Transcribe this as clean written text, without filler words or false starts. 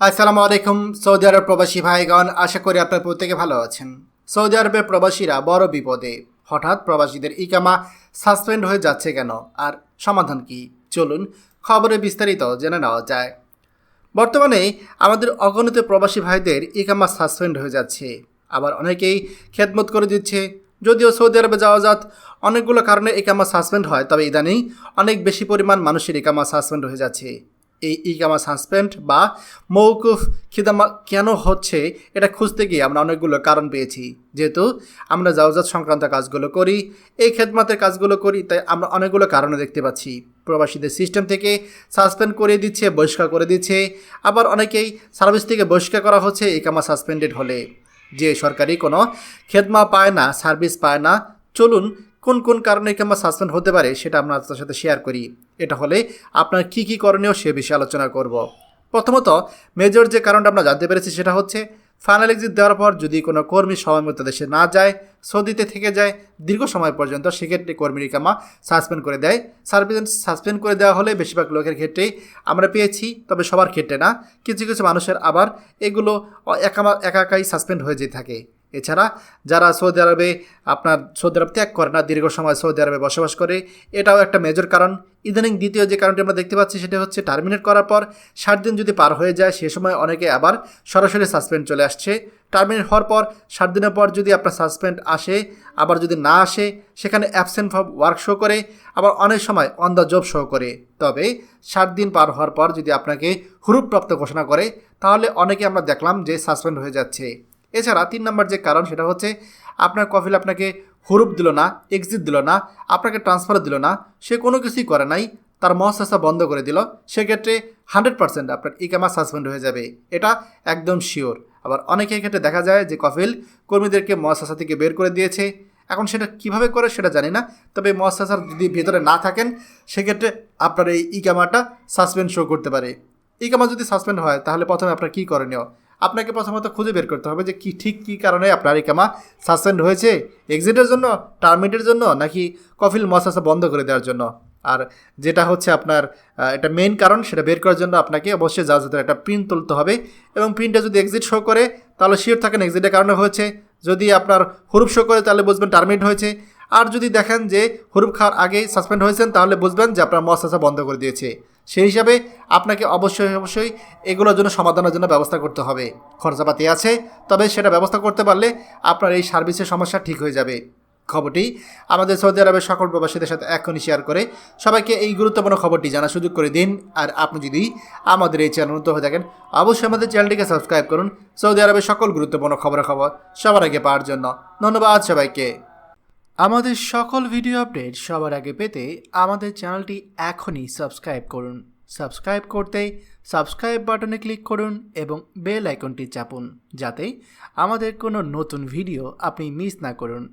আসসালামু আলাইকুম। সৌদি আরব প্রবাসী ভাইগণ, আশা করি আপনার প্রত্যেকে ভালো আছেন। সৌদি আরবের প্রবাসীরা বড় বিপদে। হঠাৎ প্রবাসীদের ইকামা সাসপেন্ড হয়ে যাচ্ছে কেন, আর সমাধান কি? চলুন খবরে বিস্তারিত জেনে নেওয়া যায়। বর্তমানে আমাদের অগণিত প্রবাসী ভাইদের ইকামা সাসপেন্ড হয়ে যাচ্ছে, আবার অনেকেই খেদমত করে দিচ্ছে। যদিও সৌদি আরবে যাওয়াজাত অনেকগুলো কারণে ইকামা সাসপেন্ড হয়, তবে ইদানিং অনেক বেশি পরিমাণ মানুষের ইকামা সাসপেন্ড হয়ে যাচ্ছে। এই ইকামা সাসপেন্ড বা মৌকুফ খিদামা কেন হচ্ছে, এটা খুঁজতে গিয়ে আমরা অনেকগুলো কারণ পেয়েছি। যেহেতু আমরা যাওয়াজাত সংক্রান্ত কাজগুলো করি, এই খেদমাতের কাজগুলো করি, তাই আমরা অনেকগুলো কারণে দেখতে পাচ্ছি প্রবাসীদের সিস্টেম থেকে সাসপেন্ড করে দিচ্ছে, বহিষ্কার করে দিচ্ছে। আবার অনেকেই সার্ভিস থেকে বহিষ্কার করা হচ্ছে ইকামা সাসপেন্ডেড হলে, যে সরকারি কোনো খেদমা পায় না, সার্ভিস পায় না। চলুন কোন কোন কারণে ইকামা সাসপেন্ড হতে পারে সেটা আমরা আপনার সাথে শেয়ার করি। এটা হলে আপনার কী কী করণীয় সে বিষয়ে আলোচনা করব। প্রথমত, মেজর যে কারণটা আমরা জানতে পেরেছি সেটা হচ্ছে ফাইনাল এক্সিট দেওয়ার পর যদি কোনো কর্মী সময় মতো দেশে না যায়, সৌদিতে থেকে যায় দীর্ঘ সময় পর্যন্ত, সেক্ষেত্রে কর্মীর ইকামা সাসপেন্ড করে দেয়। সার্ভিস সাসপেন্ড করে দেওয়া হলে বেশিরভাগ লোকের ক্ষেত্রেই আমরা পেয়েছি, তবে সবার ক্ষেত্রে না। কিছু কিছু মানুষের আবার এগুলো একাই সাসপেন্ড হয়ে যেতে থাকে। এছাড়া যারা সৌদি আরবে সৌদি আরব ত্যাগ করে না, দীর্ঘ সময় সৌদি আরবে বসবাস করে, এটাও একটা মেজর কারণ। ইদানিং দ্বিতীয় যে কারণটি আমরা দেখতে পাচ্ছি সেটা হচ্ছে টার্মিনেট করার পর 60 দিন যদি পার হয়ে যায়, সে সময় অনেকে আবার সরাসরি সাসপেন্ড চলে আসছে। টার্মিনেট হওয়ার পর 60 দিনের পর যদি আপনার সাসপেন্ড আসে, আবার যদি না আসে সেখানে অ্যাবসেন্ট ফর ওয়ার্ক শো করে, আবার অনেক সময় অন দ্য জব শো করে। তবে 60 দিন পার হওয়ার পর যদি আপনাকে হুরুপ্রাপ্ত ঘোষণা করে, তাহলে অনেকে আমরা দেখলাম যে সাসপেন্ড হয়ে যাচ্ছে। এছাড়া 3 নম্বর যে কারণ সেটা হচ্ছে আপনার কফিল আপনাকে হুরুপ দিল না, এক্সিট দিল না, আপনাকে ট্রান্সফার দিল না, সে কোনো কিছুই করে নাই, তার মহাসাসা বন্ধ করে দিল, সেক্ষেত্রে 100% আপনার ইকামা সাসপেন্ড হয়ে যাবে, এটা একদম শিওর। আবার অনেকের ক্ষেত্রে দেখা যায় যে কফিল কর্মীদেরকে মহাসাসা থেকে বের করে দিয়েছে। এখন সেটা কিভাবে করে সেটা জানি না, তবে মহাসাসার যদি ভেতরে না থাকেন সেক্ষেত্রে আপনার এই ইকামাটা সাসপেন্ড শো করতে পারে। ইকামা যদি সাসপেন্ড হয় তাহলে প্রথমে আপনার কী করণীয়? আপনাকে প্রথমত খুঁজে বের করতে হবে যে ঠিক কী কারণে আপনার ইকামা সাসপেন্ড হয়েছে। এক্সিটের জন্য, টার্মিনেটের জন্য, নাকি কফিল মহাসাসা বন্ধ করে দেওয়ার জন্য। আর যেটা হচ্ছে আপনার এটা মেইন কারণ, সেটা বের করার জন্য আপনাকে অবশ্যই যাওয়ার একটা প্রিন্ট তুলতে হবে, এবং প্রিন্টটা যদি এক্সিট শো করে তাহলে শিওর থাকেন এক্সিটের কারণে হয়েছে। যদি আপনার হুরুপ শো করে তাহলে বুঝবেন টার্মিনেট হয়েছে। আর যদি দেখেন যে হুরুপ খাওয়ার আগেই সাসপেন্ড হয়েছেন, তাহলে বুঝবেন যে আপনার মহাসাসা বন্ধ করে দিয়েছে। সেই হিসাবে আপনাকে অবশ্যই এগুলোর জন্য সমাধানের জন্য ব্যবস্থা করতে হবে। খরচাপাতি আছে, তবে সেটা ব্যবস্থা করতে পারলে আপনার এই সার্ভিসের সমস্যা ঠিক হয়ে যাবে। খবরটি আমাদের সৌদি আরবের সকল প্রবাসীদের সাথে এখনই শেয়ার করে সবাইকে এই গুরুত্বপূর্ণ খবরটি জানার সুযোগ করে দিন। আর আপনি যদি আমাদের এই চ্যানেল নতুন হয়ে থাকেন, অবশ্যই আমাদের চ্যানেলটিকে সাবস্ক্রাইব করুন সৌদি আরবের সকল গুরুত্বপূর্ণ খবর সবার আগে পাওয়ার জন্য। ধন্যবাদ সবাইকে। আমাদের সকল ভিডিও আপডেট সবার আগে পেতে আমাদের চ্যানেলটি এখনই সাবস্ক্রাইব করুন। সাবস্ক্রাইব করতে সাবস্ক্রাইব বাটনে ক্লিক করুন এবং বেল আইকনটি চাপুন, যাতে আমাদের কোনো নতুন ভিডিও আপনি মিস না করুন।